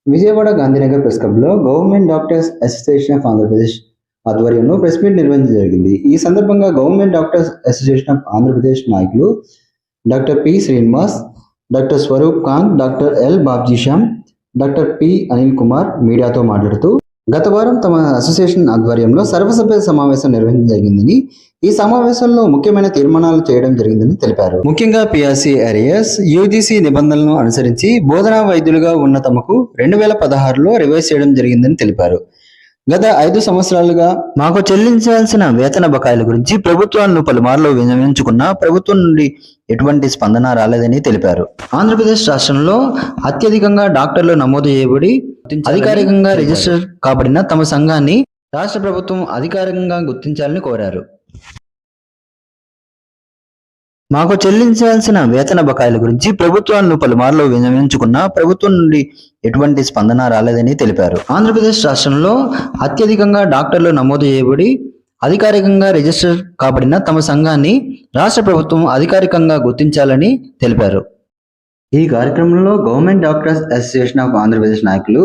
Vijayawada Gandhinagar press క్లబ్లో government doctors association of Andhra Pradesh ఆధ్వర్యంలో press meet నిర్వహించడం జరిగింది. ఈ సందర్భంగా government doctors association of Andhra Pradesh నాయకులు doctor P Srinivas, doctor Swaroop Kanth, doctor L Babji Shyam, doctor P Anil Kumar మీడియాతో మాట్లాడుతూ గత వారం తమ అసోసియేషన్ ఆధ్వర్యంలో సర్వసభ్య సమావేశం నిర్వహించడం జరిగిందని, ఈ సమావేశంలో ముఖ్యమైన తీర్మానాలు చేయడం జరిగిందని తెలిపారు. ముఖ్యంగా పిఆర్సీ ఏరియాస్ యూజీసీ నిబంధనలను అనుసరించి బోధనా వైద్యులుగా ఉన్న తమకు 2016లో రివైజ్ చేయడం జరిగిందని తెలిపారు. గత 5 సంవత్సరాలుగా మాకు చెల్లించాల్సిన వేతన బకాయిల గురించి ప్రభుత్వాలను పలుమార్లు విన్నవించుకున్నా ప్రభుత్వం నుండి ఎటువంటి స్పందన రాలేదని తెలిపారు. ఆంధ్రప్రదేశ్ రాష్ట్రంలో అత్యధికంగా డాక్టర్లు నమోదు చేయబడి అధికారికంగా రిజిస్టర్ కాబడిన తమ సంఘాన్ని రాష్ట్ర ప్రభుత్వం అధికారికంగా గుర్తించాలని కోరారు. మాకు చెల్లించాల్సిన వేతన బకాయిల గురించి ప్రభుత్వాలను పలుమార్లు విన్నవించుకున్నా ప్రభుత్వం నుండి ఎటువంటి స్పందన రాలేదని తెలిపారు. ఆంధ్రప్రదేశ్ రాష్ట్రంలో అత్యధికంగా డాక్టర్లు నమోదు చేయబడి అధికారికంగా రిజిస్టర్ కాబడిన తమ సంఘాన్ని రాష్ట్ర ప్రభుత్వం అధికారికంగా గుర్తించాలని తెలిపారు. ఈ కార్యక్రమంలో government doctors association of Andhra Pradesh నాయకులు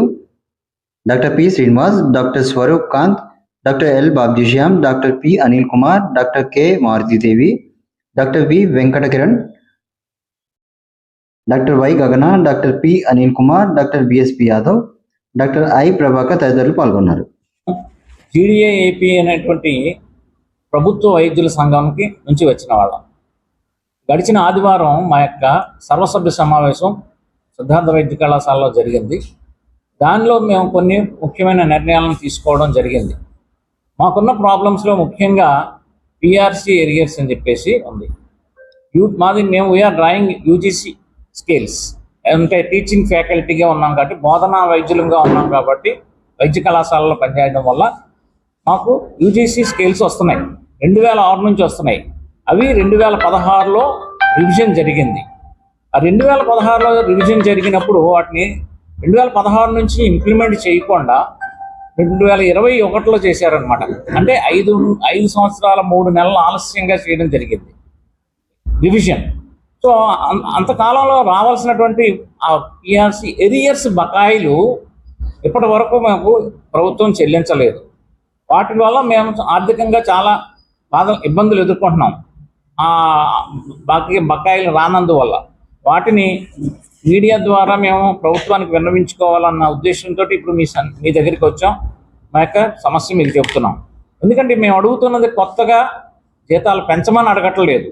doctor P Srinivas, doctor Swaroop Kanth, doctor L Babji Shyam, doctor P Anil Kumar, doctor K Maruthi Devi, doctor V Venkata Kiran, doctor Y Gagana, doctor P Anil Kumar, doctor BSP Yadav, doctor I Prabhakar తదితరులు పాల్గొన్నారు. జీడీఏపీ అనేటువంటి ప్రభుత్వ వైద్యుల సంఘానికి నుంచి వచ్చిన వాళ్ళం. గడిచిన ఆదివారం మా యొక్క సర్వసభ్య సమావేశం సిద్ధార్థ వైద్య కళాశాలలో జరిగింది. దానిలో మేము కొన్ని ముఖ్యమైన నిర్ణయాలను తీసుకోవడం జరిగింది. మాకున్న ప్రాబ్లమ్స్లో ముఖ్యంగా పిఆర్సీ ఏరియర్స్ అని చెప్పేసి ఉంది. మాది మేము వీఆర్ డ్రాయింగ్ యూజీసీ స్కేల్స్, అంటే టీచింగ్ ఫ్యాకల్టీగా ఉన్నాం కాబట్టి, బోధనా వైద్యులుగా ఉన్నాం కాబట్టి వైద్య కళాశాలలో పనిచేయడం వల్ల మాకు యూజీసీ స్కేల్స్ వస్తున్నాయి. 2006 నుంచి వస్తున్నాయి. అవి 2016లో రివిజన్ జరిగింది. ఆ 2016లో రివిజన్ జరిగినప్పుడు వాటిని 2016 నుంచి ఇంప్లిమెంట్ చేయకుండా 2021లో చేశారనమాట. అంటే 5 సంవత్సరాల 3 నెలలు ఆలస్యంగా చేయడం జరిగింది రివిజన్. సో అంతకాలంలో రావాల్సినటువంటి ఆ పిఆర్సీ ఎరియర్స్ బకాయిలు ఇప్పటి వరకు మాకు ప్రభుత్వం చెల్లించలేదు. వాటి వల్ల మేము ఆర్థికంగా చాలా ఇబ్బందులు ఎదుర్కొంటున్నాం. ఆ బకాయిలు రానందువల్ల వాటిని మీడియా ద్వారా మేము ప్రభుత్వానికి విన్నవించుకోవాలన్న ఉద్దేశంతో ఇప్పుడు మీ దగ్గరికి వచ్చాం. మా యొక్క సమస్య మీకు చెప్తున్నాం. ఎందుకంటే మేము అడుగుతున్నది కొత్తగా జీతాలు పెంచమని అడగట్లేదు.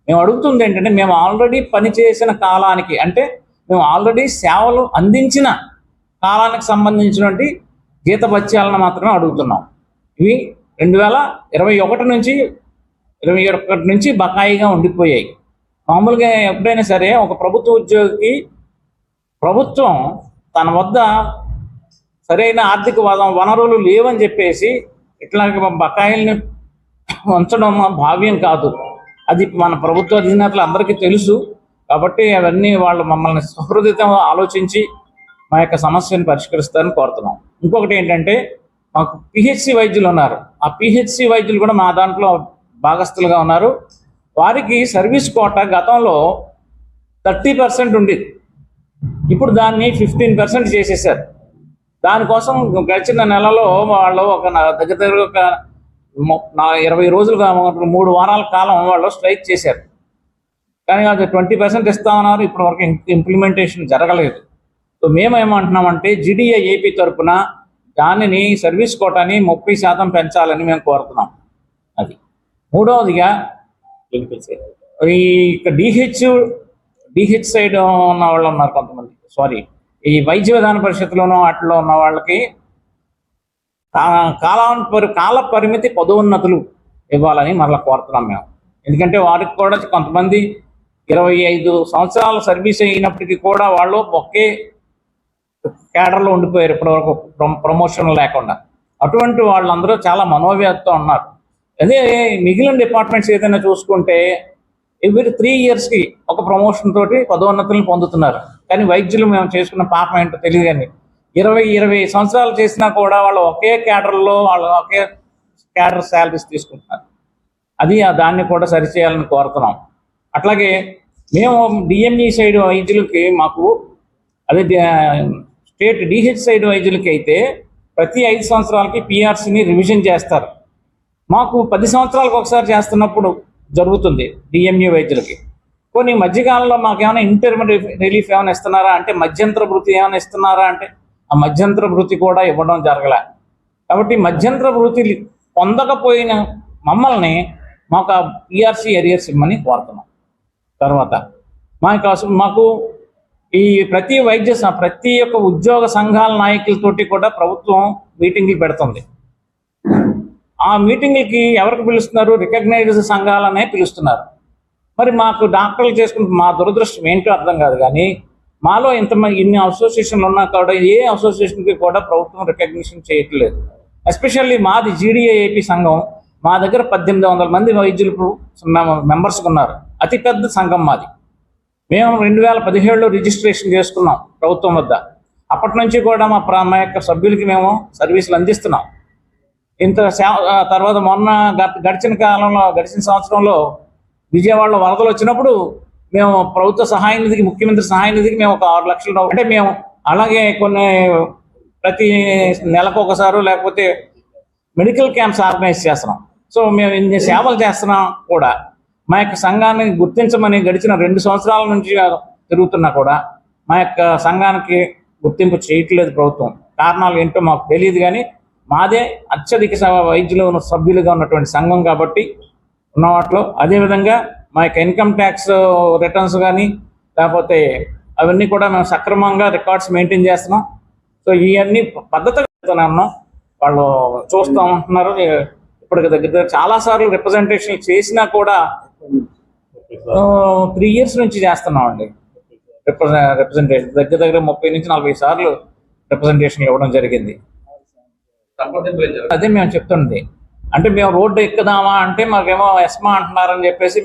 మేము అడుగుతుంది ఏంటంటే, మేము ఆల్రెడీ పనిచేసిన కాలానికి, అంటే మేము ఆల్రెడీ సేవలు అందించిన కాలానికి సంబంధించినటువంటి జీతభత్యాలను మాత్రమే అడుగుతున్నాం. ఇవి 2021 నుంచి 2021 నుంచి బకాయిగా ఉండిపోయాయి. మామూలుగా ఎప్పుడైనా సరే ఒక ప్రభుత్వ ఉద్యోగికి ప్రభుత్వం తన వద్ద సరైన ఆర్థిక వనరులు లేవని చెప్పేసి ఇట్లా బకాయిల్ని ఉంచడం భావ్యం కాదు. అది మన ప్రభుత్వ అధినేతలు అందరికీ తెలుసు. కాబట్టి అవన్నీ వాళ్ళు మమ్మల్ని సహృదయంగా ఆలోచించి మా యొక్క సమస్యను పరిష్కరిస్తారని కోరుతున్నాం. ఇంకొకటి ఏంటంటే, మాకు పిహెచ్సి వైద్యులు ఉన్నారు. ఆ పిహెచ్సి వైద్యులు కూడా మా దాంట్లో భాగస్తులుగా ఉన్నారు. వారికి సర్వీస్ కోటా గతంలో 30% ఉండేది. ఇప్పుడు దాన్ని 15% చేసేసారు. దానికోసం గడిచిన నెలలో వాళ్ళు ఒక దగ్గర ఒక 20 రోజులుగా 3 వారాల కాలం వాళ్ళు స్ట్రైక్ చేశారు. కానీ అది 20% ఇస్తామన్నారు. ఇప్పటి వరకు ఇంప్లిమెంటేషన్ జరగలేదు. సో మేమేమంటున్నామంటే, జీడీఏపీ తరఫున దానిని సర్వీస్ కోటాని 30% పెంచాలని మేము కోరుతున్నాం. అది మూడవదిగా ఈ డిహెచ్ సైడ్ ఉన్న వాళ్ళు ఉన్నారు కొంతమంది, ఈ వైద్య విధాన పరిషత్తులోనూ వాటిలో ఉన్న వాళ్ళకి కాల పరిమితి పదోన్నతులు ఇవ్వాలని మరలా కోరుతున్నాం మేము. ఎందుకంటే వారికి కూడా కొంతమంది 25 సంవత్సరాల సర్వీస్ అయినప్పటికీ కూడా వాళ్ళు ఒకే క్యాడర్లో ఉండిపోయారు ఇప్పటివరకు, ప్రమోషన్ లేకుండా. అటువంటి వాళ్ళందరూ చాలా మనోవ్యాధితో ఉన్నారు. అదే మిగిలిన డిపార్ట్మెంట్స్ ఏదైనా చూసుకుంటే ఎవ్రీ 3 ఇయర్స్కి ఒక ప్రమోషన్ తోటి పదోన్నతులను పొందుతున్నారు. కానీ వైద్యులు మేము చేసుకున్న పాపం ఏంటో తెలియదు. కానీ 20 సంవత్సరాలు చేసినా కూడా వాళ్ళు ఒకే క్యాడర్లో ఒకే క్యాడర్ శాలరీస్ తీసుకుంటున్నారు. అది దాన్ని కూడా సరిచేయాలని కోరుతున్నాం. అట్లాగే మేము డిఎంఈ సైడ్ వైద్యులకి మాకు అదే స్టేట్ డిహెచ్ సైడ్ వైద్యులకి అయితే ప్రతి 5 సంవత్సరాలకి పిఆర్సీని రివిజన్ చేస్తారు. మాకు 10 సంవత్సరాలకు ఒకసారి చేస్తున్నప్పుడు జరుగుతుంది డిఎంఈ వైద్యులకి. కొన్ని మధ్యకాలంలో మాకేమైనా ఇంటర్మ్ రిలీఫ్ ఏమైనా ఇస్తున్నారా అంటే, మధ్యంతర భృతి ఏమైనా ఇస్తున్నారా అంటే ఆ మధ్యంతర భృతి కూడా ఇవ్వడం జరగలే. కాబట్టి మధ్యంతర భృతి పొందకపోయిన మమ్మల్ని మాకు ఆ పిఆర్సీ ఎరియర్స్ ఇమ్మని కోరుతున్నాం. తర్వాత మాకు ఈ ప్రతి ఒక్క ఉద్యోగ సంఘాల నాయకులతోటి కూడా ప్రభుత్వం మీటింగ్లు పెడుతుంది. ఆ మీటింగ్లకి ఎవరికి పిలుస్తున్నారు? రికగ్నైజ్డ్ సంఘాలనే పిలుస్తున్నారు. మరి మాకు డాక్టర్లు చేసుకుంటే మా దురదృష్టం ఏంటో అర్థం కాదు. కానీ మాలో ఇన్ని అసోసియేషన్లు ఉన్నా కూడా ఏ అసోసియేషన్కి కూడా ప్రభుత్వం రికగ్నిషన్ చేయట్లేదు. ఎస్పెషల్లీ మాది జీడీఏపీ సంఘం. మా దగ్గర 1800 మంది వైద్యులు మెంబర్స్గా ఉన్నారు. అతిపెద్ద సంఘం మాది. మేము 2017లో రిజిస్ట్రేషన్ చేసుకున్నాం ప్రభుత్వం వద్ద. అప్పటి నుంచి కూడా మా యొక్క సభ్యులకి మేము సర్వీసులు అందిస్తున్నాం. తర్వాత మొన్న గడిచిన సంవత్సరంలో విజయవాడలో వరదలు వచ్చినప్పుడు మేము ప్రభుత్వ సహాయ నిధికి, ముఖ్యమంత్రి సహాయ నిధికి మేము ఒక 6 లక్షల రూపాయలు, అంటే మేము అలాగే కొన్ని ప్రతి నెలకు ఒకసారి లేకపోతే మెడికల్ క్యాంప్స్ ఆర్గనైజ్ చేస్తున్నాం. సో మేము ఇన్ని సేవలు చేస్తున్నాం కూడా. మా యొక్క సంఘాన్ని గుర్తించమని గడిచిన 2 సంవత్సరాల నుంచి తిరుగుతున్నా కూడా మా యొక్క సంఘానికి గుర్తింపు చేయట్లేదు ప్రభుత్వం. కారణాలు ఏంటో మాకు తెలియదు. కానీ మాదే అత్యధిక వైద్యులు సభ్యులుగా ఉన్నటువంటి సంఘం కాబట్టి ఉన్న వాటిలో. అదేవిధంగా మా యొక్క ఇన్కమ్ ట్యాక్స్ రిటర్న్స్ కానీ లేకపోతే అవన్నీ కూడా మేము సక్రమంగా రికార్డ్స్ మెయింటైన్ చేస్తున్నాం. సో ఇవన్నీ పద్ధతిగా ఉన్నాం. వాళ్ళు చూస్తూ ఉంటున్నారు. ఇప్పటికి దగ్గర చాలాసార్లు రిప్రజెంటేషన్ చేసినా కూడా 3 years నుంచి చేస్తున్నామండి రిప్రజెంటేషన్. దగ్గర 30 నుంచి 40 సార్లు రిప్రజెంటేషన్ ఇవ్వడం జరిగింది. అదే మేము చెప్తుంది. అంటే మేము రోడ్డు ఎక్కుదామా అంటే మాకేమో ఎస్మా అంటున్నారని చెప్పేసి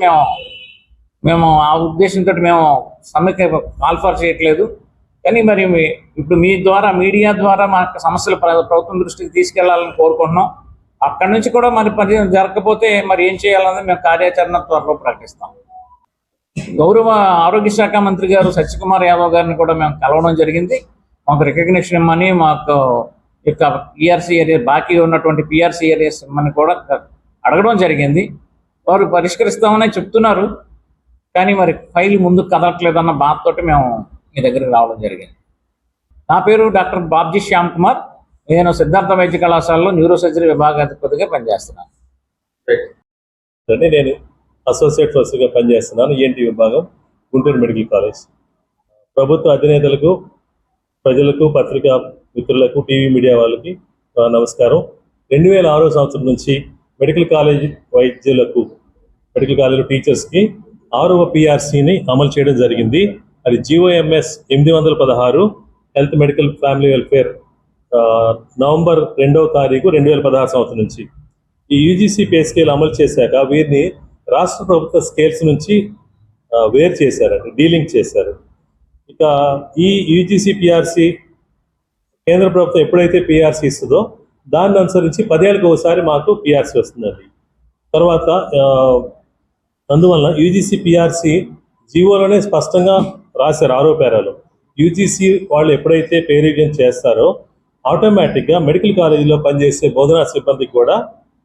మేము ఆ ఉద్దేశంతో మేము సమ్మెకి కాల్ఫర్ చేయట్లేదు. కానీ మరి ఇప్పుడు మీ ద్వారా, మీడియా ద్వారా మా యొక్క సమస్యలు ప్రభుత్వం దృష్టికి తీసుకెళ్లాలని కోరుకుంటున్నాం. అక్కడి నుంచి కూడా మరి పని జరగకపోతే మరి ఏం చేయాలన్నది మేము కార్యాచరణ త్వరలో ప్రకటిస్తాం. గౌరవ ఆరోగ్య శాఖ మంత్రి గారు సత్యకుమార్ యాదవ్ గారిని కూడా మేము కలవడం జరిగింది. మాకు రికగ్నిషన్ ఇమ్మని, మాకు యొక్క పిఆర్సీ ఏరియా బాకీ ఉన్నటువంటి పిఆర్సీ ఏరియాస్ ఇమ్మని కూడా అడగడం జరిగింది. వారు పరిష్కరిస్తామని చెప్తున్నారు. కానీ మరి ఫైల్ ముందుకు కదలట్లేదన్న బాధతోటి మేము మీ దగ్గరికి రావడం జరిగింది. నా పేరు డాక్టర్ బాబ్జీ శ్యామ్ కుమార్. నేను సిద్ధార్థ వైద్య కళాశాలలో న్యూరో సర్జరీ విభాగాధిపతిగా పనిచేస్తున్నాను. నేను అసోసియేట్ ప్రొఫెసర్గా పనిచేస్తున్నాను, ENT విభాగం, గుంటూరు మెడికల్ కాలేజ్. ప్రభుత్వ అధినేతలకు, ప్రజలకు, పత్రికా మిత్రులకు, టీవీ మీడియా వాళ్ళకి నమస్కారం. 2006 సంవత్సరం నుంచి మెడికల్ కాలేజ్ వైద్యులకు, మెడికల్ కాలేజ్ టీచర్స్కి 6వ పిఆర్సీని అమలు చేయడం జరిగింది. అది GOMS 816 health medical family welfare November 2వ తారీఖు 2016 సంవత్సరం నుంచి. ఈ యూజీసీ పే స్కేల్ అమలు చేశాక వీరిని రాష్ట్ర ప్రభుత్వ స్కేల్స్ నుంచి వేరు చేశారండి, డీలింక్ చేశారు. ఇక ఈ యూజీసీ పిఆర్సీ కేంద్ర ప్రభుత్వం ఎప్పుడైతే పిఆర్సీ ఇస్తుందో దాన్ని అనుసరించి 10 ఏళ్ళకి ఒకసారి మాకు పిఆర్సీ వస్తుందండి. తర్వాత అందువల్ల యూజీసీ పిఆర్సీ జీవోలోనే స్పష్టంగా రాశారు 6వ పేరాలో. యూజీసీ వాళ్ళు ఎప్పుడైతే పే రివిజన్ చేస్తారో ఆటోమేటిక్గా మెడికల్ కాలేజీలో పనిచేసే బోధనా సిబ్బందికి కూడా,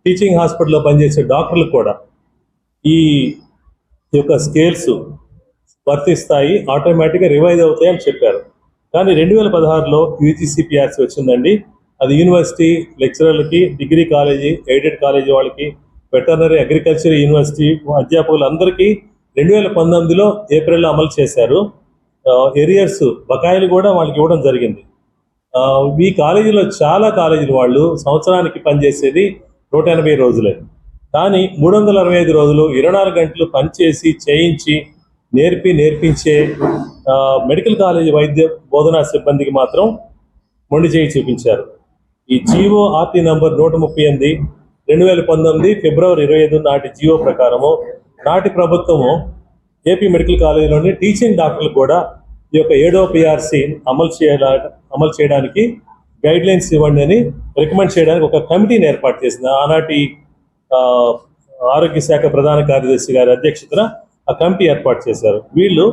టీచింగ్ హాస్పిటల్లో పనిచేసే డాక్టర్లకు కూడా ఈ యొక్క స్కేల్స్ వర్తిస్తాయి, ఆటోమేటిక్గా రివైజ్ అవుతాయి అని చెప్పారు. కానీ 2016లో యూజీసీ పిఆర్సీ వచ్చిందండి. అది యూనివర్సిటీ లెక్చరర్లకి, డిగ్రీ కాలేజీ, ఎయిడెడ్ కాలేజీ వాళ్ళకి, వెటర్నరీ, అగ్రికల్చర్ యూనివర్సిటీ అధ్యాపకులందరికీ 2019లో ఏప్రిల్లో అమలు చేశారు. ఎరియర్స్ బకాయిలు కూడా వాళ్ళకి ఇవ్వడం జరిగింది. ఈ కాలేజీలో చాలా కాలేజీలు వాళ్ళు సంవత్సరానికి పనిచేసేది 180 రోజులే. కానీ 365 రోజులు 24 గంటలు పనిచేసి, చేయించి, నేర్పించే మెడికల్ కాలేజీ వైద్య బోధనా సిబ్బందికి మాత్రం మొండి చేయి చూపించారు. ఈ GORT నంబర్ 138 2019 ఫిబ్రవరి 25 నాటి జీవో ప్రకారము నాటి ప్రభుత్వము ఏపీ మెడికల్ కాలేజీలోని టీచింగ్ డాక్టర్లు కూడా ఈ యొక్క 7వ పిఆర్సీ అమలు చేయడానికి గైడ్ లైన్స్ ఇవ్వండి అని రికమెండ్ చేయడానికి ఒక కమిటీని ఏర్పాటు చేసింది. ఆనాటి ఆరోగ్య శాఖ ప్రధాన కార్యదర్శి గారి అధ్యక్షతన ఆ కమిటీ ఏర్పాటు చేశారు. వీళ్ళు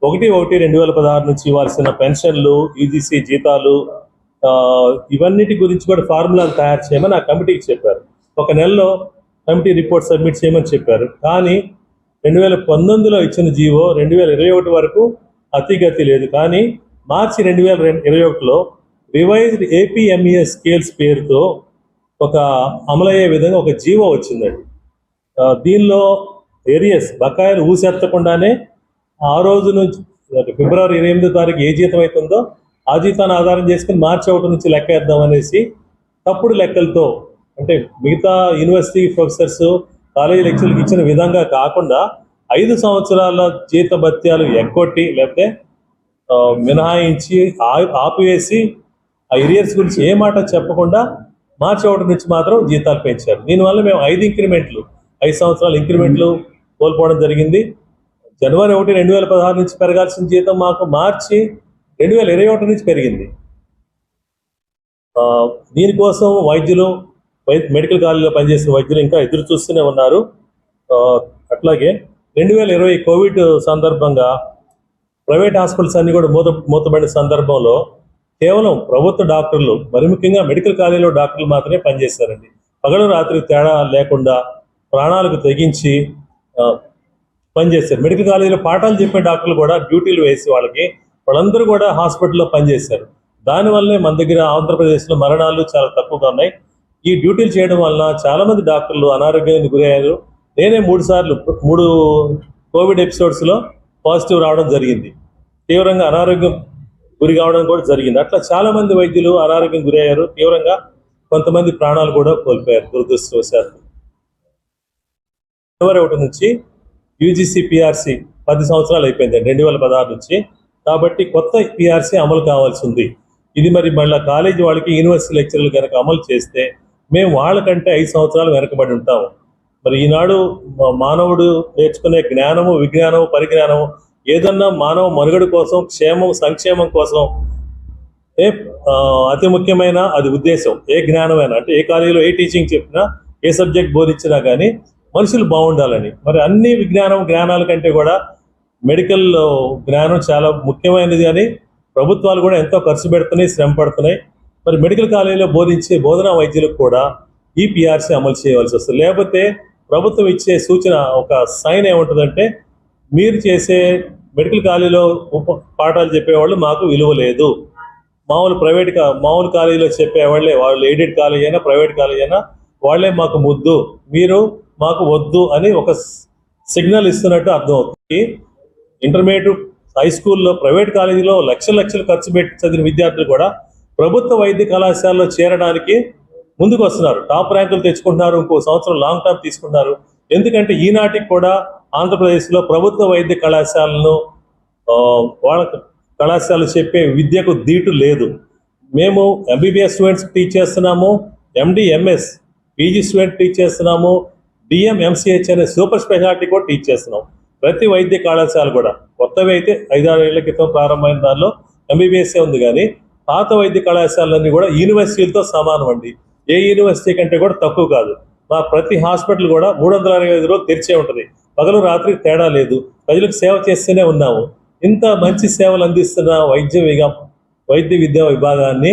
1/1/2016 నుంచి ఇవ్వాల్సిన పెన్షన్లు, యూజీసీ జీతాలు, ఇవన్నిటి గురించి కూడా ఫార్ములాలు తయారు చేయమని ఆ కమిటీకి చెప్పారు. ఒక నెలలో కమిటీ రిపోర్ట్ సబ్మిట్ చేయమని చెప్పారు. కానీ 2019లో ఇచ్చిన జీవో 2021 వరకు అతిగతి లేదు. కానీ మార్చి 2021లో రివైజ్డ్ ఏపీఎంఈఎస్ స్కేల్స్ పేరుతో ఒక అమలయ్యే విధంగా ఒక జీవో వచ్చిందండి. దీనిలో ఏరియస్ బకాయిలు ఊసెత్తకుండానే ఆ రోజు నుంచి ఫిబ్రవరి 28వ తారీఖు ఏ జీతం అవుతుందో ఆ జీతాన్ని ఆధారం చేసుకుని మార్చి 1 నుంచి లెక్క వేద్దాం అనేసి తప్పుడు లెక్కలతో, అంటే మిగతా యూనివర్సిటీ ప్రొఫెసర్స్ కాలేజీ లెక్చర్లకు ఇచ్చిన విధంగా కాకుండా 5 సంవత్సరాల జీత భత్యాలు ఎగ్గొట్టి లేకపోతే మినహాయించి ఆపివేసి ఆ ఏరియర్స్ గురించి ఏ మాట చెప్పకుండా మార్చి 1 నుంచి మాత్రం జీతాలు పెంచారు. దీనివల్ల మేము 5 సంవత్సరాల ఇంక్రిమెంట్లు కోల్పోవడం జరిగింది. జనవరి 1, 2016 నుంచి పెరగాల్సిన జీతం మాకు మార్చి 2021 నుంచి పెరిగింది. దీనికోసం మెడికల్ కాలేజీలో పనిచేసిన వైద్యులు ఇంకా ఎదురు చూస్తూనే ఉన్నారు. అట్లాగే 2020 కోవిడ్ సందర్భంగా ప్రైవేట్ హాస్పిటల్స్ అన్ని కూడా మూతబడిన సందర్భంలో కేవలం ప్రభుత్వ డాక్టర్లు, మరి ముఖ్యంగా మెడికల్ కాలేజీలో డాక్టర్లు మాత్రమే పనిచేశారండి. పగలు రాత్రి తేడా లేకుండా ప్రాణాలకు తెగించి పనిచేశారు. మెడికల్ కాలేజీలో పాఠాలు చెప్పే డాక్టర్లు కూడా డ్యూటీలు వేసి వాళ్ళందరూ కూడా హాస్పిటల్లో పనిచేశారు. దానివల్లే మన దగ్గర ఆంధ్రప్రదేశ్లో మరణాలు చాలా తక్కువగా ఉన్నాయి. ఈ డ్యూటీలు చేయడం వల్ల చాలా మంది డాక్టర్లు అనారోగ్యానికి గురయ్యారు. నేనే 3 కోవిడ్ ఎపిసోడ్స్లో పాజిటివ్ రావడం జరిగింది. తీవ్రంగా అనారోగ్యం గురి కావడం కూడా జరిగింది. అట్లా చాలా మంది వైద్యులు అనారోగ్యం గురయ్యారు. తీవ్రంగా కొంతమంది ప్రాణాలు కూడా కోల్పోయారు దురదృష్టవశాత్తు. జనవరి 1 నుంచి యూజీసీ పిఆర్సీ 10 సంవత్సరాలు అయిపోయింది 2016 నుంచి. కాబట్టి కొత్త పిఆర్సీ అమలు కావాల్సి ఉంది. ఇది మరి మళ్ళీ కాలేజీ వాళ్ళకి యూనివర్సిటీ లెక్చర్లు కనుక అమలు చేస్తే మేము వాళ్ళకంటే 5 సంవత్సరాలు వెనకబడి ఉంటాము. మరి ఈనాడు మానవుడు నేర్చుకునే జ్ఞానము, విజ్ఞానము, పరిజ్ఞానము ఏదన్నా మానవ మనుగడ కోసం, సంక్షేమం కోసం అతి ముఖ్యమైన అది ఉద్దేశం. ఏ జ్ఞానమైనా, అంటే ఏ కాలేజీలో ఏ టీచింగ్ చెప్పినా, ఏ సబ్జెక్ట్ బోధించినా కానీ మనుషులు బాగుండాలని. మరి అన్ని జ్ఞానాల కంటే కూడా మెడికల్ జ్ఞానం చాలా ముఖ్యమైనది అని ప్రభుత్వాలు కూడా ఎంతో ఖర్చు పెడుతున్నాయి, శ్రమ పడుతున్నాయి. మరి మెడికల్ కాలేజీలో బోధించే బోధనా వైద్యులకు కూడా ఈ పిఆర్సీ అమలు చేయవలసి వస్తుంది. లేకపోతే ప్రభుత్వం ఇచ్చే సూచన, ఒక సైన్ ఏముంటుందంటే, మీరు చేసే మెడికల్ కాలేజీలో పాఠాలు చెప్పేవాళ్ళు మాకు విలువ లేదు, మామూలు కాలేజీలో చెప్పేవాళ్ళే, వాళ్ళు ఎయిడెడ్ కాలేజ్ అయినా ప్రైవేట్ కాలేజ్ అయినా వాళ్ళే మాకు ముద్దు, మీరు మాకు వద్దు అని ఒక సిగ్నల్ ఇస్తున్నట్టు అర్థం అవుతుంది. ఇంటర్మీడియట్, హై స్కూల్లో, ప్రైవేట్ కాలేజీలో లక్షలు ఖర్చు పెట్టి చదివిన విద్యార్థులు కూడా ప్రభుత్వ వైద్య కళాశాలలో చేరడానికి ముందుకు వస్తున్నారు. టాప్ ర్యాంకులు తెచ్చుకుంటున్నారు, ఇంకో సంవత్సరం లాంగ్ టర్మ్ తీసుకుంటున్నారు. ఎందుకంటే ఈనాటికి కూడా ఆంధ్రప్రదేశ్లో ప్రభుత్వ వైద్య కళాశాలను, వాళ్ళ కళాశాలలు చెప్పే విద్యకు దీటు లేదు. మేము ఎంబీబీఎస్ స్టూడెంట్స్ టీచ్ చేస్తున్నాము, ఎండి, ఎంఎస్, పీజీ స్టూడెంట్ టీచ్ చేస్తున్నాము, డిఎం, ఎంసీహెచ్ అనే సూపర్ స్పెషాలిటీ కూడా టీచ్ చేస్తున్నాం. ప్రతి వైద్య కళాశాల కూడా కొత్తవి అయితే 5-6 ఏళ్ల క్రితం ప్రారంభమైన దానిలో ఎంబీబీఎస్ఏ ఉంది. కానీ పాత వైద్య కళాశాలన్నీ కూడా యూనివర్సిటీలతో సమానం అండి. ఏ యూనివర్సిటీ కంటే కూడా తక్కువ కాదు. మా ప్రతి హాస్పిటల్ కూడా 365 రోజులు తెరిచే ఉంటుంది. పగలు రాత్రి తేడా లేదు. ప్రజలకు సేవ చేస్తూనే ఉన్నాము. ఇంత మంచి సేవలు అందిస్తున్న వైద్య విద్యా విభాగాన్ని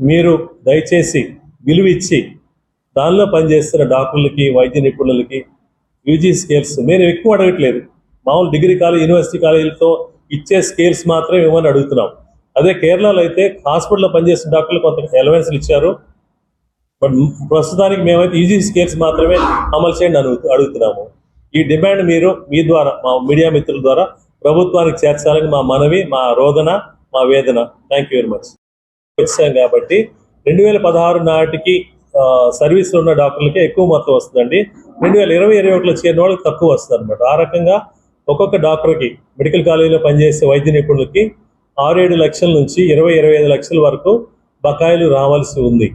మీరు దయచేసి విలువిచ్చి దానిలో పనిచేస్తున్న డాక్టర్లకి, వైద్య నిపుణులకి యూజీ స్కేల్స్ మేము ఎక్కువ అడగట్లేదు. మామూలు డిగ్రీ కాలేజ్, యూనివర్సిటీ కాలేజీలతో ఇచ్చే స్కేల్స్ మాత్రమే ఇవ్వమని అడుగుతున్నాం. అదే కేరళలో అయితే హాస్పిటల్లో పనిచేస్తున్న డాక్టర్లు కొంత అలవెన్స్లు ఇచ్చారు. బట్ ప్రస్తుతానికి మేమైతే యూజీ స్కేల్స్ మాత్రమే అమలు చేయండి అడుగుతున్నాము. ఈ డిమాండ్ మీరు మీ ద్వారా, మా మీడియా మిత్రుల ద్వారా ప్రభుత్వానికి చేర్చాలని మా మనవి, మా రోదన, మా వేదన. Thank you very much. వచ్చాం కాబట్టి 2016 నాటికి సర్వీస్లో ఉన్న డాక్టర్లకే ఎక్కువ మొత్తం వస్తుందండి. 2020-21లో చేరిన వాళ్ళకి తక్కువ వస్తుంది అనమాట. ఆ రకంగా ఒక్కొక్క డాక్టర్కి, మెడికల్ కాలేజీలో పనిచేసే వైద్య నిపుణులకి 6-7 లక్షల నుంచి 20-25 లక్షల వరకు బకాయిలు రావాల్సి ఉంది.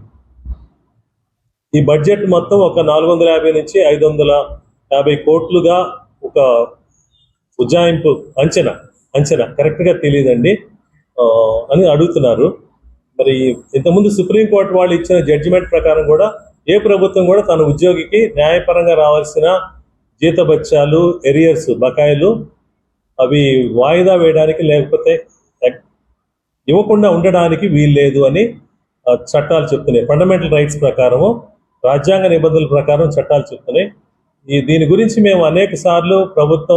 ఈ బడ్జెట్ మొత్తం ఒక 450 నుంచి 550 కోట్లుగా ఒక ఉజ్జాయింపు అంచనా కరెక్ట్గా తెలియదండి అని అడుగుతున్నారు. మరి ఇంతకుముందు సుప్రీంకోర్టు వాళ్ళు ఇచ్చిన జడ్జిమెంట్ ప్రకారం కూడా ఏ ప్రభుత్వం కూడా తన ఉద్యోగికి న్యాయపరంగా రావాల్సిన జీతభత్యాలు, ఎరియర్స్, బకాయిలు అవి వాయిదా వేయడానికి లేకపోతే ఇవ్వకుండా ఉండడానికి వీల్లేదు అని చట్టాలు చెప్తున్నాయి. ఫండమెంటల్ రైట్స్ ప్రకారము, రాజ్యాంగ నిబంధనల ప్రకారం చట్టాలు చెప్తున్నాయి. దీని గురించి మేము అనేక సార్లు ప్రభుత్వ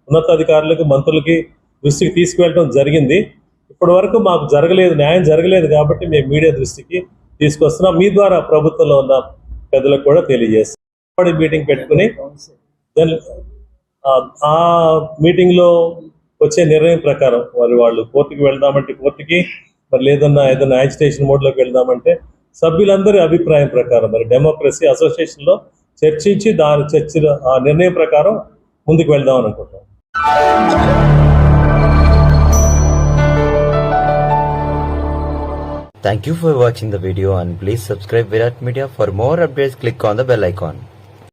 ఉన్నతాధికారులకు, మంత్రులకి దృష్టికి తీసుకువెళ్ళడం జరిగింది. ఇప్పటి వరకు మాకు న్యాయం జరగలేదు కాబట్టి మేము మీడియా దృష్టికి తీసుకొస్తున్నాం. మీ ద్వారా ప్రభుత్వంలో ఉన్న పెద్దలకు కూడా తెలియజేస్తాం. మీటింగ్ పెట్టుకుని ఆ మీటింగ్ లో వచ్చే నిర్ణయం ప్రకారం వాళ్ళు కోర్టుకి వెళ్దామంటే కోర్టుకి, మరి ఏదైనా యాజిటేషన్ మోడ్ లోకి వెళ్దామంటే సభ్యులందరి అభిప్రాయం ప్రకారం మరి డెమోక్రసీ అసోసియేషన్ లో చర్చించి ఆ నిర్ణయం ప్రకారం ముందుకు వెళ్దాం అని అనుకుంటాం. Thank you for watching the video and please subscribe Virat Media. For more updates, click on the bell icon.